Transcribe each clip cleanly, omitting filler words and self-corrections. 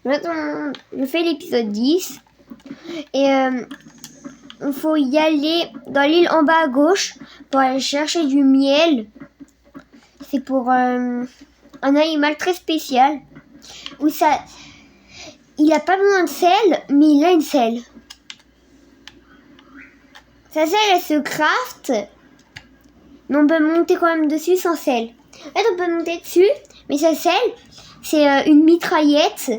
Maintenant, je fais l'épisode 10. Et il faut y aller dans l'île en bas à gauche pour aller chercher du miel. C'est pour un animal très spécial. Où ça, il a pas besoin de sel, mais il a une selle. Sa selle, elle se craft. Mais on peut monter quand même dessus sans selle. En fait, on peut monter dessus, mais sa selle, c'est une mitraillette.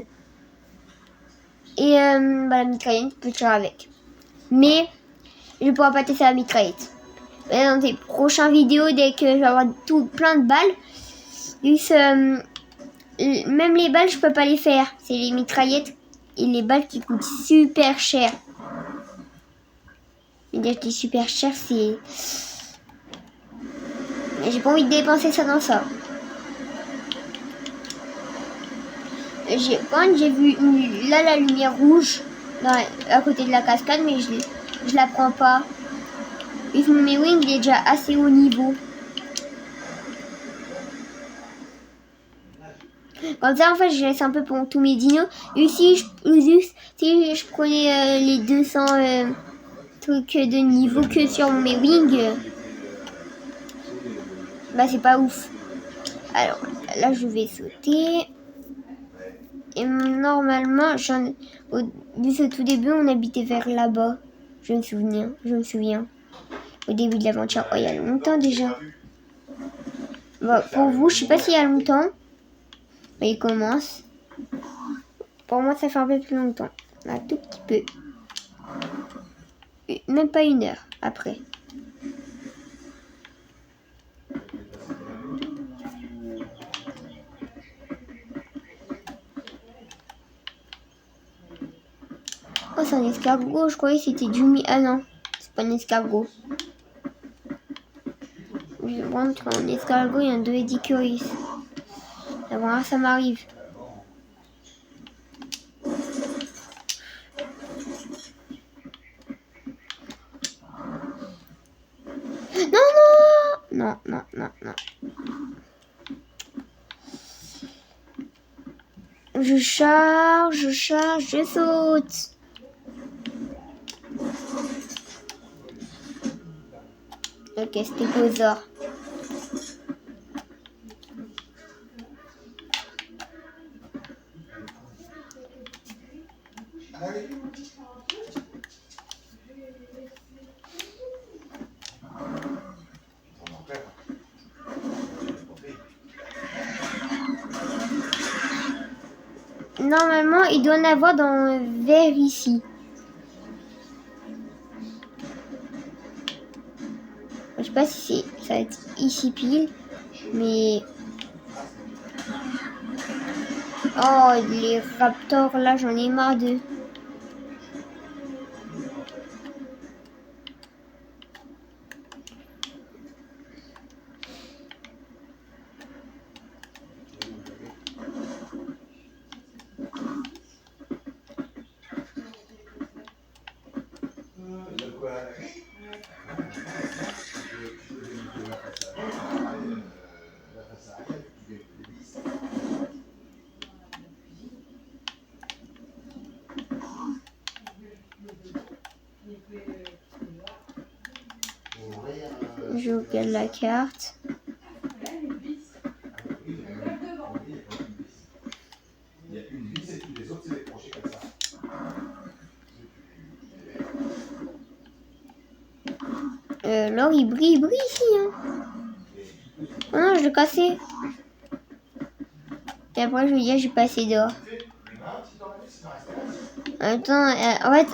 Et la mitraillette, tu peux tirer avec. Mais je ne pourrai pas tester la mitraillette. Mais dans tes prochaines vidéos, dès que je vais avoir plein de balles, même les balles, je peux pas les faire. C'est les mitraillettes et les balles qui coûtent super cher. Mais d'acheter super cher, c'est... Mais j'ai pas envie de dépenser ça dans ça. Quand j'ai vu là la lumière rouge à côté de la cascade, mais je la prends pas. Et mes wings, il est déjà assez haut niveau. Comme ça, en fait, je laisse un peu pour tous mes dinos. Et si je prenais les 200 trucs de niveau que sur mes wings, bah c'est pas ouf. Alors, là, je vais sauter. Et normalement, vu ce tout début, on habitait vers là-bas. Je me souviens. Au début de l'aventure. Oh, il y a longtemps déjà. Bon, pour vous, je sais pas s'il y a longtemps. Mais il commence. Pour moi, ça fait un peu plus longtemps. Un tout petit peu. Même pas 1 heure après. Oh, c'est un escargot. Je croyais que c'était du Ah non, c'est pas un escargot. Je rentre un escargot et un Doedicurus. Voilà, ça m'arrive. Non. Je charge, je saute. Ok, stégosaure. Normalement, il doit en avoir dans vers ici. Je sais pas si ça va être ici pile, mais... Oh, les raptors, là, j'en ai marre d'eux. Je regarde la carte. L'or il brille ici. Hein. Oh non, je l'ai cassé. Et après, je vais dire, j'ai pas assez d'or. Attends, en fait,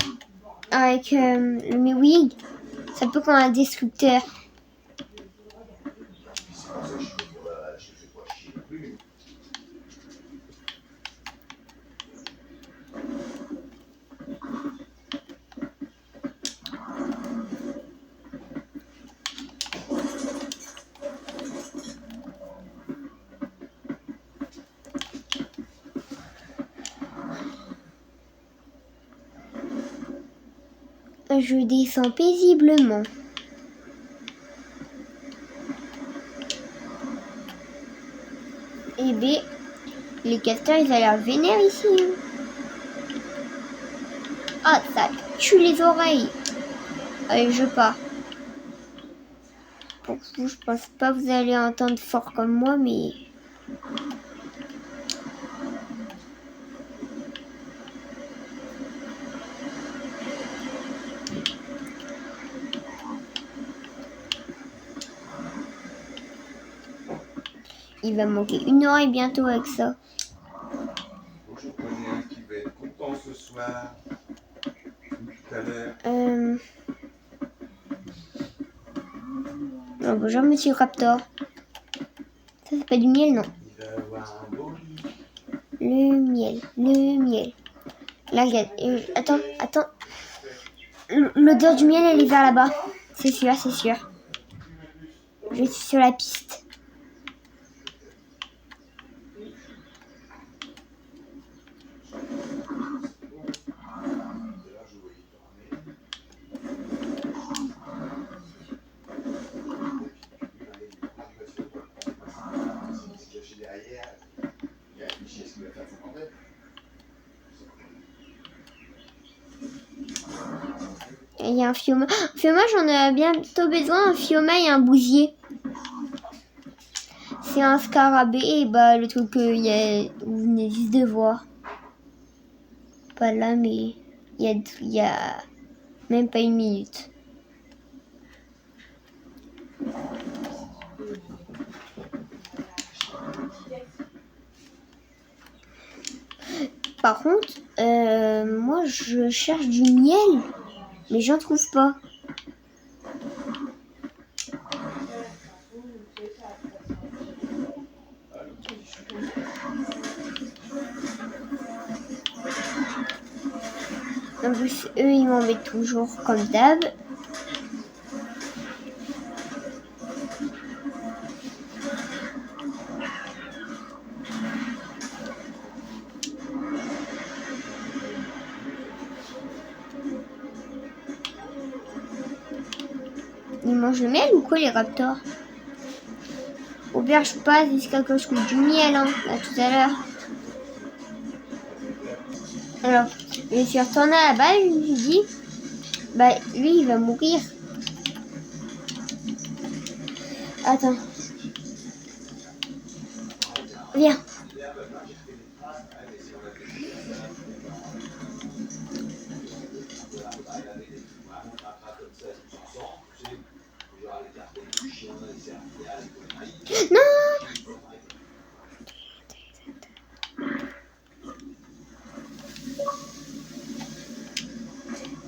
avec mes wings, ça peut comme un destructeur. Je descends paisiblement. Et B, Les castors, ils ont l'air vénères ici. Ah, ça tue les oreilles. Allez, je pars. Pour vous, je pense pas que vous allez entendre fort comme moi, mais... Il va manquer une oreille bientôt avec ça. Je connais un qui va être content ce soir. Tout à l'heure. Oh, bonjour, monsieur Raptor. Ça, c'est pas du miel, non? Il va avoir un beau lit. Le miel, le miel. Là, regarde. Attends, attends. L'odeur du miel, elle est vers là-bas. C'est sûr, c'est sûr. Je suis sur la piste. Il y a un fioma. Fioma, j'en ai bientôt besoin. Un fioma et un bousier. C'est un scarabée. Et bah, le truc que vous venez juste de voir. Pas là, mais il y a même pas une minute. Par contre, moi, je cherche du miel. Mais j'en trouve pas. En plus, eux, ils m'en mettent toujours comme d'hab. Ils mangent le miel ou quoi, les raptors? Au pire, je passe jusqu'à que je coupe du miel, hein, à tout à l'heure. Alors, je suis retournée à la base, je me suis dit, bah, lui, il va mourir. Attends. Viens. Non!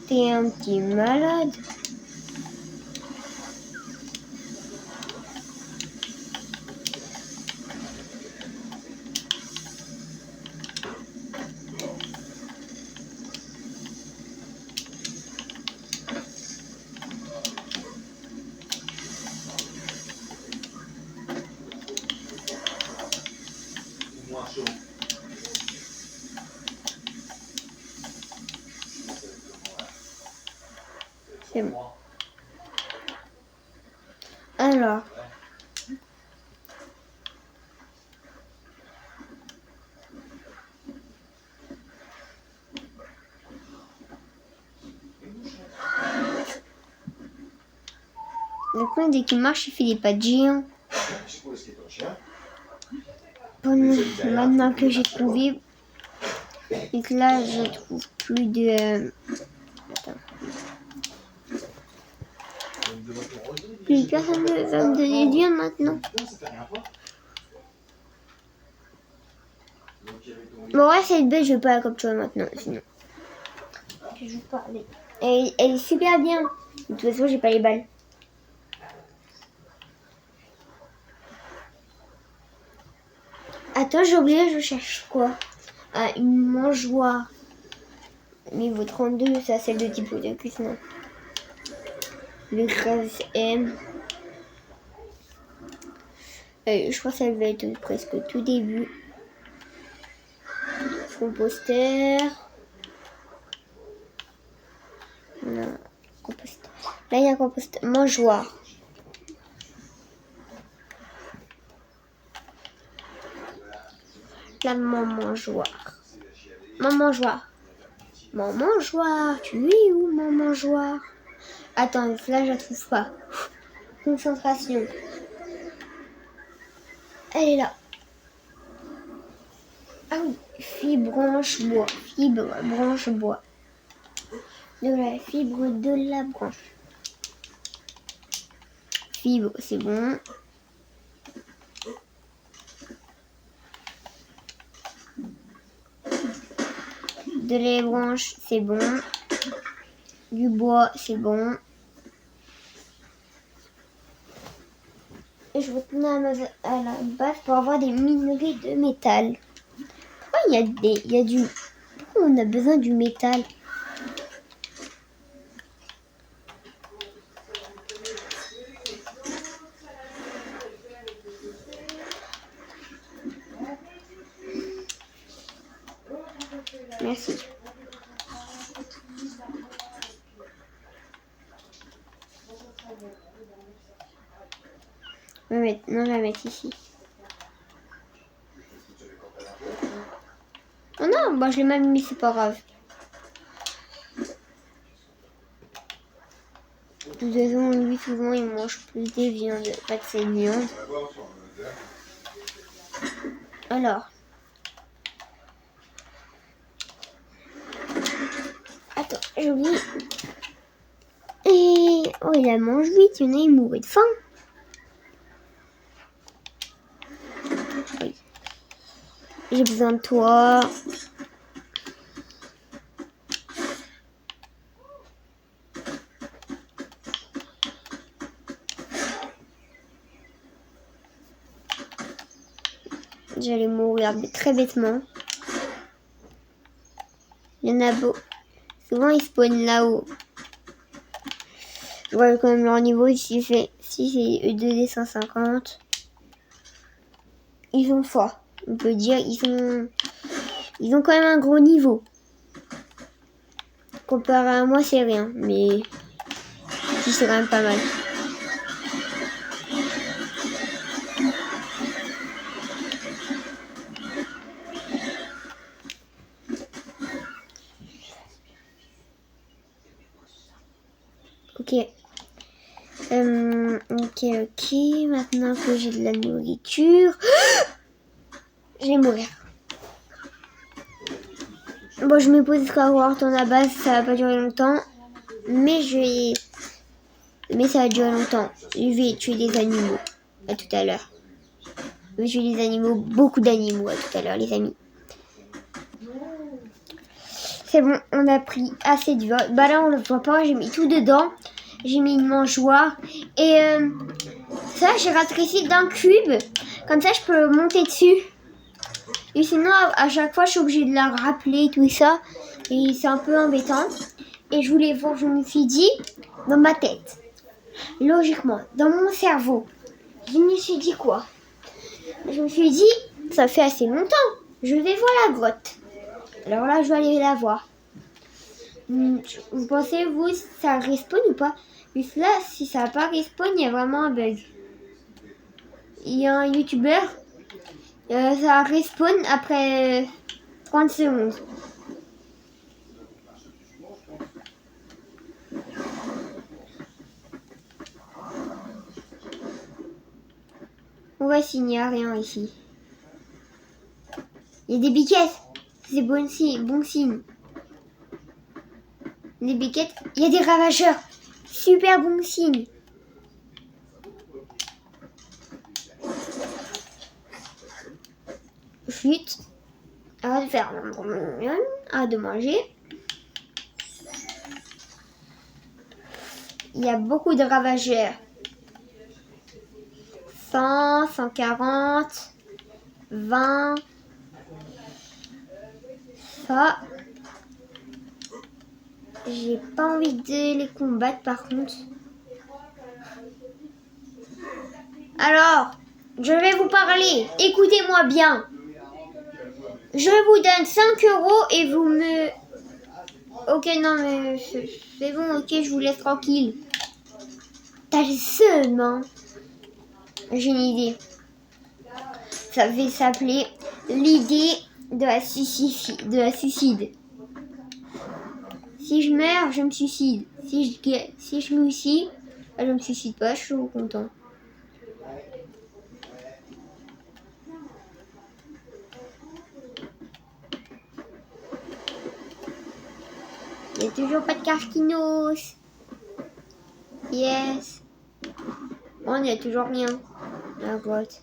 T'es un petit malade. Moins chaud. C'est bon. Alors. Le coin, dès qu'il marche, il fait des pas de géant. Bon, maintenant que j'ai trouvé, et que là, je trouve plus de... Attends. Plus personne ne va me donner de lien maintenant. Bon, ouais, cette bête, je vais pas la capturer maintenant, sinon. Je joue pas. Elle est super bien. De toute façon, j'ai pas les balles. Attends, j'ai oublié, je cherche quoi? Ah, une mangeoire. Niveau 32, ça, celle de type de cuisine. Le gaz M. Je crois que ça va être presque tout début. Composteur. Non, composteur. Là, il y a un composteur. Mangeoire. la mangeoire. Mangeoire, tu es où, mangeoire? Attends, là, je la trouve pas. Concentration. Elle est là. Ah oui, fibre, branche, bois. Fibre, branche, bois. De la fibre de la branche. Fibre, c'est bon. De les branches, c'est bon. Du bois, c'est bon. Et je retourne à la base pour avoir des minerais de métal. Pourquoi il y a du... Pourquoi on a besoin du métal? Merci. Non, on va mettre ici. Oh non, bah je l'ai même mis, c'est pas grave. De toute façon, lui, souvent, il mange plus des viandes, pas de cette viande. Alors. Attends, j'oublie. Et... Oh, il la mange vite, il y en a, il mourait de faim. Oui. J'ai besoin de toi. J'allais mourir très bêtement. Il y en a beau. Souvent, ils spawnent là-haut. Je vois quand même leur niveau. Si c'est E2D 150. Ils sont forts. On peut dire ils ont quand même un gros niveau. Comparé à moi, c'est rien. Mais c'est quand même pas mal. Ok. Ok. Maintenant que j'ai de la nourriture, je vais mourir. Bon, je me pose qu'à voir ton à base, ça va pas durer longtemps. Mais ça va durer longtemps. Je vais tuer des animaux. À tout à l'heure. Je vais tuer des animaux, beaucoup d'animaux à tout à l'heure, les amis. C'est bon, on a pris assez de vol. Bah là, on le voit pas, j'ai mis tout dedans. J'ai mis une mangeoire. Et ça, j'ai rétréci d'un cube. Comme ça, je peux monter dessus. Et sinon, à chaque fois, je suis obligée de la rappeler, tout ça. Et c'est un peu embêtant. Et je voulais voir, je me suis dit, dans ma tête, logiquement, dans mon cerveau, je me suis dit quoi? Je me suis dit, ça fait assez longtemps. Je vais voir la grotte. Alors là, je vais aller la voir. Vous pensez, vous, ça respawn ou pas? Parce que là, si ça n'a pas respawn, il y a vraiment un bug. Il y a un youtubeur, ça respawn après 30 secondes. On va s'il n'y a rien ici. Il y a des biquettes. C'est bon signe. Des biquettes. Il y a des ravageurs. Super bon signe. Chut. Arrête de faire. Arrête de manger. Il y a beaucoup de ravageurs. 100, 140, 20. Ça. J'ai pas envie de les combattre par contre. Alors, je vais vous parler. Écoutez-moi bien. Je vous donne 5 € et vous me... Ok, non mais c'est bon, ok, je vous laisse tranquille. T'as le seum, hein. J'ai une idée. Ça va s'appeler l'idée de la suicide. Si je meurs, je me suicide. Si je me suicide, je me suicide pas, je suis content. Il n'y a toujours pas de Carquinos. Yes. Bon, il n'y a toujours rien. La grotte.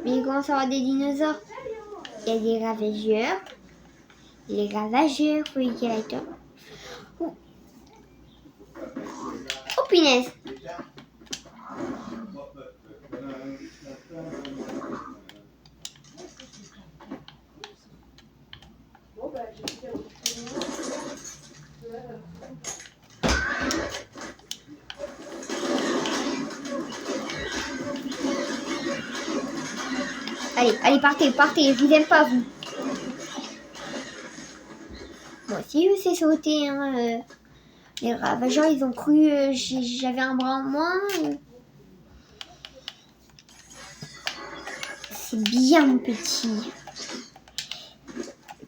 Mais il commence à y avoir des dinosaures. Il y a des ravageurs. Les ravageurs, oui, il y a là. Oh. Oh, punaise. Allez, partez, je vous aime pas, vous. Moi aussi, je sais sauter, hein. Les ravageurs, ils ont cru j'avais un bras en moins. C'est bien, mon petit.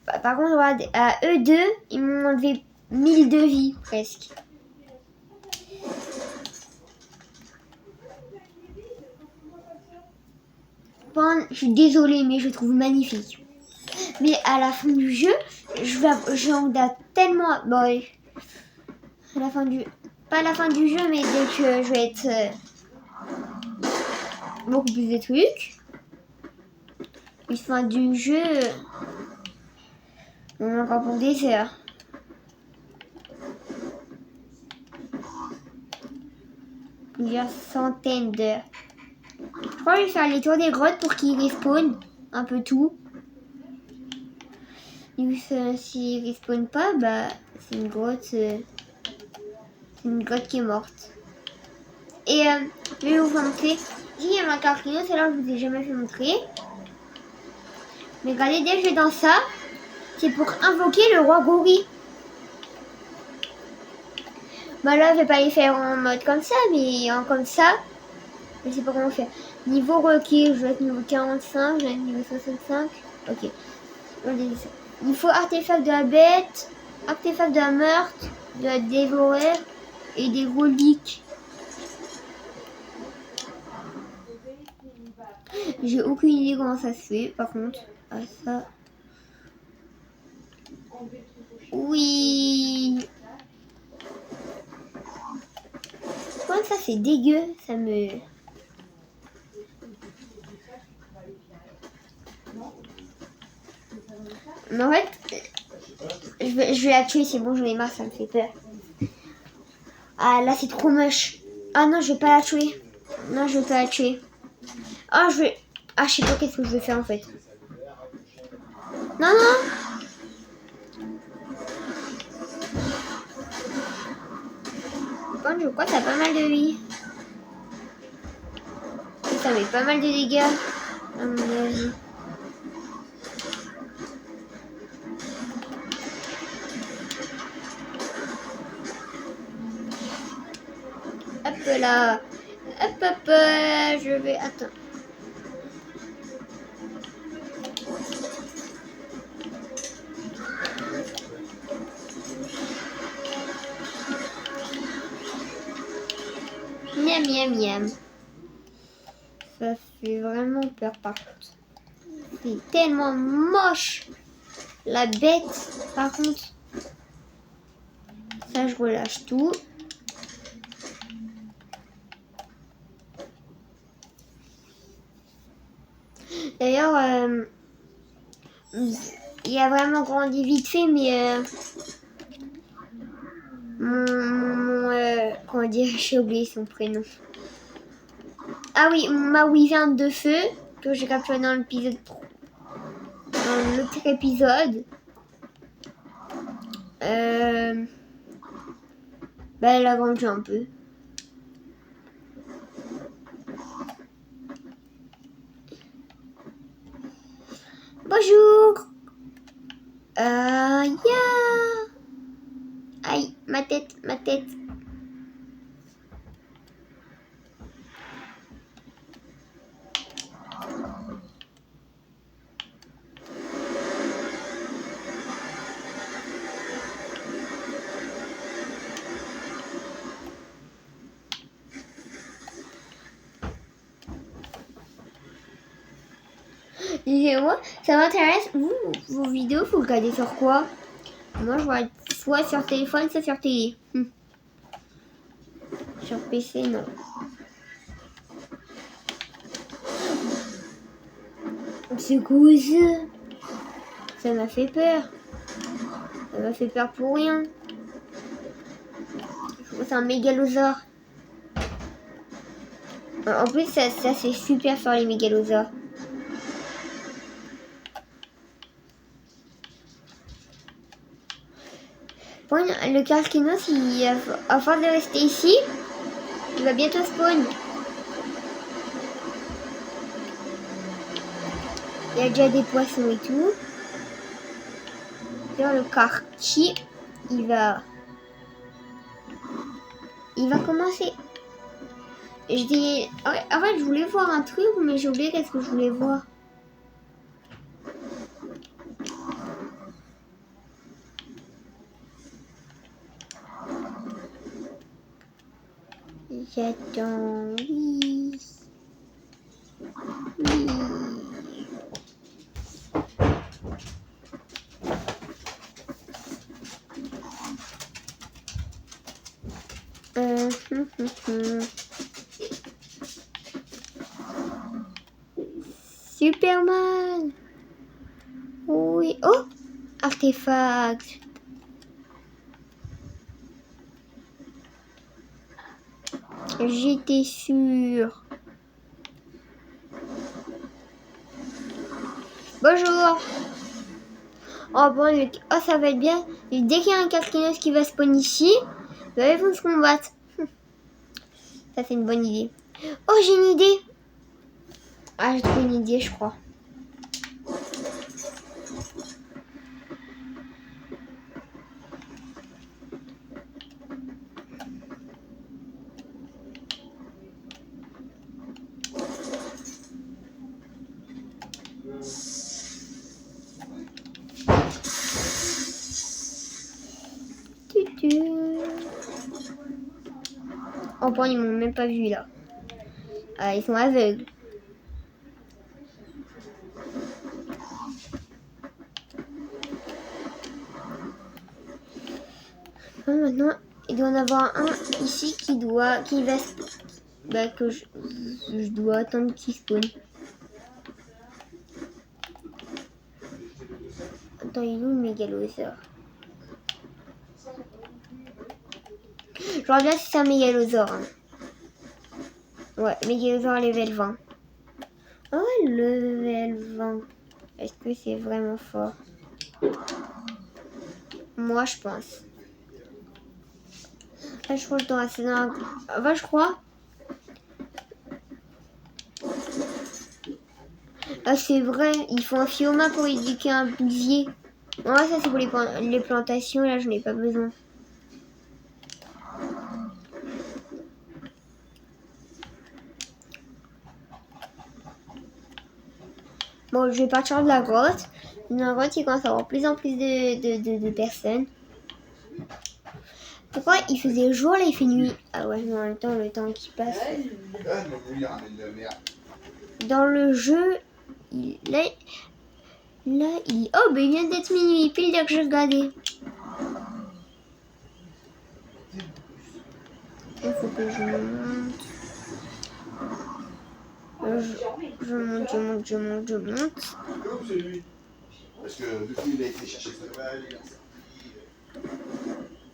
Par contre, à eux deux, ils m'ont enlevé 1000 de vie, presque. Je suis désolée, mais je trouve magnifique. Mais à la fin du jeu, j'en date tellement... Bon, à la fin du... Pas à la fin du jeu, mais dès que je vais être... beaucoup plus de trucs. Puis fin du jeu... on a encore pour des heures. Plusieurs centaines d'heures. Je crois que je vais faire les tours des grottes pour qu'ils respawnent un peu tout. S'ils respawnent pas, bah c'est une grotte qui est morte. Et je vais vous montrer. Ici il y a ma carquino, celle-là je vous ai jamais fait montrer. Mais regardez, dès que je vais dans ça, c'est pour invoquer le roi gorille. Bah là je vais pas les faire en mode comme ça, mais en comme ça. Je sais pas comment faire. Niveau requis, je vais être niveau 45, je vais être niveau 65. Ok. Il faut artefact de la bête, artefact de la meurtre, de la dévorer et des reliques. J'ai aucune idée comment ça se fait, par contre. Ah, ça. Oui. Comment ça, c'est dégueu, ça me... Mais en fait, je vais la tuer, c'est bon, j'en ai marre, ça me fait peur. Ah là, c'est trop moche. Ah non, je vais pas la tuer. Non, je vais pas la tuer. Ah, je vais... Ah, je sais pas qu'est-ce que je vais faire en fait. Non, non. Bon, je crois que ça a pas mal de vie. Ça met pas mal de dégâts, à mon avis. Hop là. Hop, je vais... Attends. Miam, miam, miam. Ça fait vraiment peur par contre. C'est tellement moche. La bête, par contre. Ça, je relâche tout. D'ailleurs, il a vraiment grandi vite fait, mais comment dire, j'ai oublié son prénom. Ah oui, ma wyvern de feu que j'ai capturé dans l'épisode, dans l'autre épisode. Bah, elle a grandi un peu. Bonjour. Yeah. Aïe, ma tête, ma tête. Dites-moi, ça m'intéresse. Vous, vos vidéos, vous regardez sur quoi? Moi, je vois soit sur téléphone, soit sur télé. Sur PC, non. C'est quoi ça? Ça m'a fait peur. Ça m'a fait peur pour rien. C'est un mégalosaure. En plus, ça c'est super fort les mégalosaures. Bon, le Carquinos, à force de rester ici, il va bientôt spawn. Il y a déjà des poissons et tout. D'ailleurs, le Carqui, il va commencer. En fait, je voulais voir un truc, mais j'ai oublié qu'est-ce que je voulais voir. J'attends, oui. Oui. Superman. Oui. Oh, artefact. J'étais sûre. Bonjour. Oh bon, oh ça va être bien. Et dès qu'il y a un Carquinos qui va spawn ici, il faut se combattre. Ça c'est une bonne idée. Oh j'ai une idée. Ah j'ai trouvé une idée je crois. Oh bon ils m'ont même pas vu là. Ah, ils sont aveugles. Maintenant, il doit en avoir un ici que je dois attendre qu'il spawn. Attends, il est où le mégalosaure? Je regarde bien si c'est un mégalosaure. Hein. Ouais, mégalosaure level 20. Oh, level 20. Est-ce que c'est vraiment fort? Moi, je pense. Là, je crois que je dois rester dans un... Enfin, je crois. Ah, c'est vrai. Il faut un fioma pour éduquer un bouvier. Ouais, ça, c'est pour les plantations. Là, je n'ai pas besoin. Bon, je vais partir de la grotte. Dans la grotte, il commence à avoir plus en plus de personnes. Pourquoi il faisait jour, là, il fait nuit? Ah ouais, mais en même temps, le temps qui passe. Dans le jeu, là, oh, ben il vient d'être minuit, pile là que je regardais. Il faut que je monte. Je monte. Parce que depuis il a été chercher sa balle,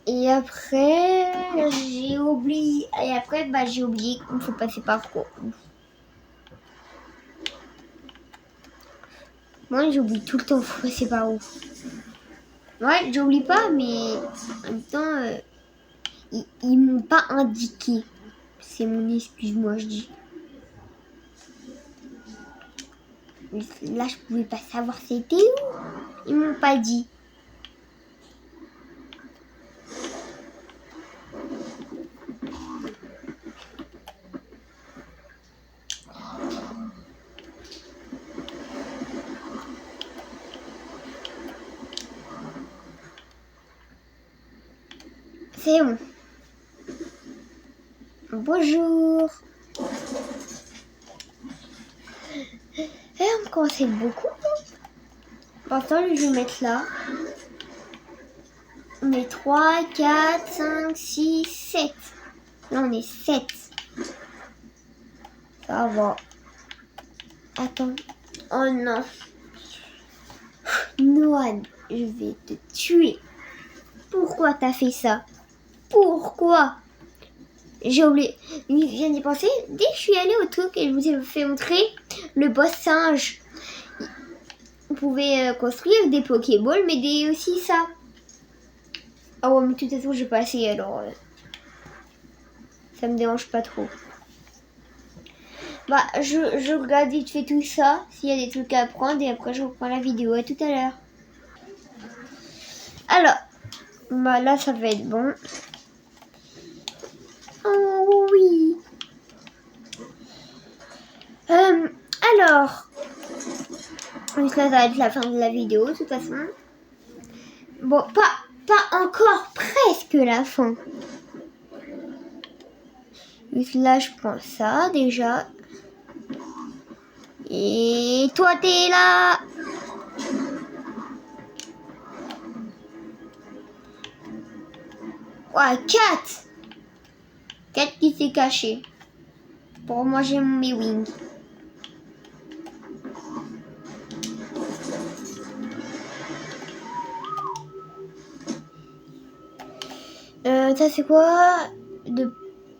Et après, j'ai oublié. Et après, j'ai oublié qu'il faut passer par quoi. Moi, j'oublie tout le temps, faut passer par où. Ouais, j'oublie pas, mais en même temps, ils m'ont pas indiqué. C'est mon excuse, moi, je dis. Là, je pouvais pas savoir c'était où. Ils m'ont pas dit. C'est bon. Bonjour. Et on commence à être beaucoup. Pourtant, je vais mettre là. On est 3, 4, 5, 6, 7. Là, on est 7. Ça va. Attends. Oh non. Noan, je vais te tuer. Pourquoi t'as fait ça? Pourquoi? J'ai oublié. Je viens d'y penser. Dès que je suis allée au truc et je vous ai fait montrer le boss singe. Vous pouvez construire des Pokéballs, mais aussi ça. Ah ouais, mais de toute façon, j'ai pas essayé alors. Ça me dérange pas trop. Bah, je regarde vite fait tout ça, s'il y a des trucs à apprendre, et après je reprends la vidéo. À tout à l'heure. Alors, bah là, ça va être bon. Oh oui. Alors, ça va être la fin de la vidéo, de toute façon. Bon, pas encore, presque la fin. Donc là, je prends ça déjà. Et toi, t'es là. Ouais, 4. 4 qui s'est caché. Pour moi, j'ai mes wings. Ça c'est quoi? De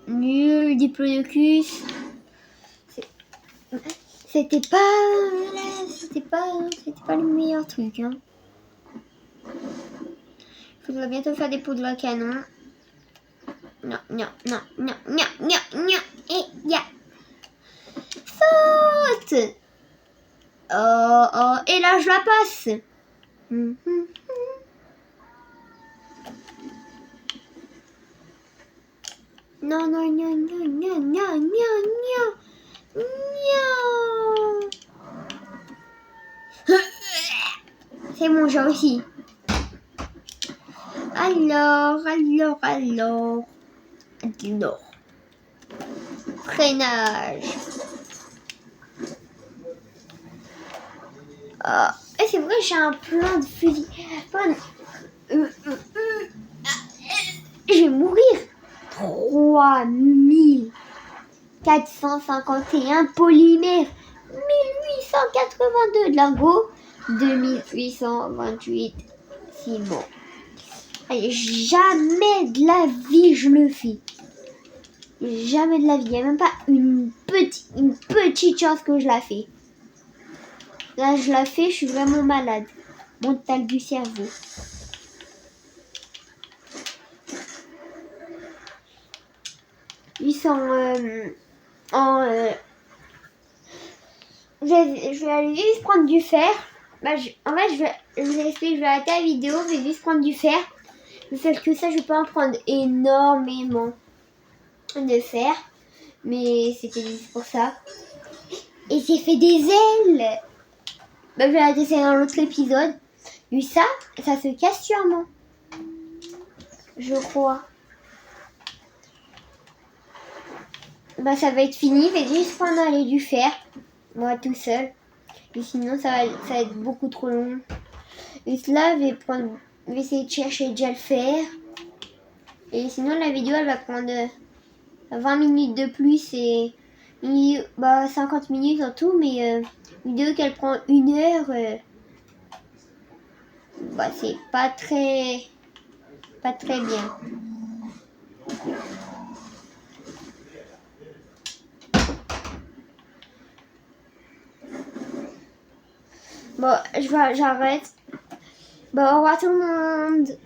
nul, diplodocus. C'était pas le meilleur truc. Hein. Faudrait bientôt faire des poudres à canon. Non. Et ya. Saute. Oh, et là je la passe. Non. C'est bon, j'ai réussi. Alors. Freinage. Et c'est vrai, j'ai un plein de fusils. Je vais mourir. 3451 polymères. 1882 de lingots. 2828 ciment. Allez, jamais de la vie je le fais. Jamais de la vie. Il n'y a même pas une petite chance que je la fais. Là, je la fais, je suis vraiment malade. Mental du cerveau. Ils sont je vais aller juste prendre du fer. Bah, en fait, je vais expliquer, je vais arrêter la vidéo, je vais juste prendre du fer. Le fait que ça, je peux en prendre énormément de fer. Mais c'était juste pour ça. Et j'ai fait des ailes. Bah, je vais arrêter ça dans l'autre épisode. Et ça se casse sûrement. Je crois. Bah, ça va être fini. Je vais juste prendre aller du fer. Moi tout seul. Et sinon ça va être beaucoup trop long. Et là je vais essayer de chercher déjà le fer. Et sinon la vidéo elle va prendre 20 minutes de plus et 50 minutes en tout. Mais une vidéo qu'elle prend 1 heure, c'est pas très bien. Bon, j'arrête. Bon, au revoir tout le monde.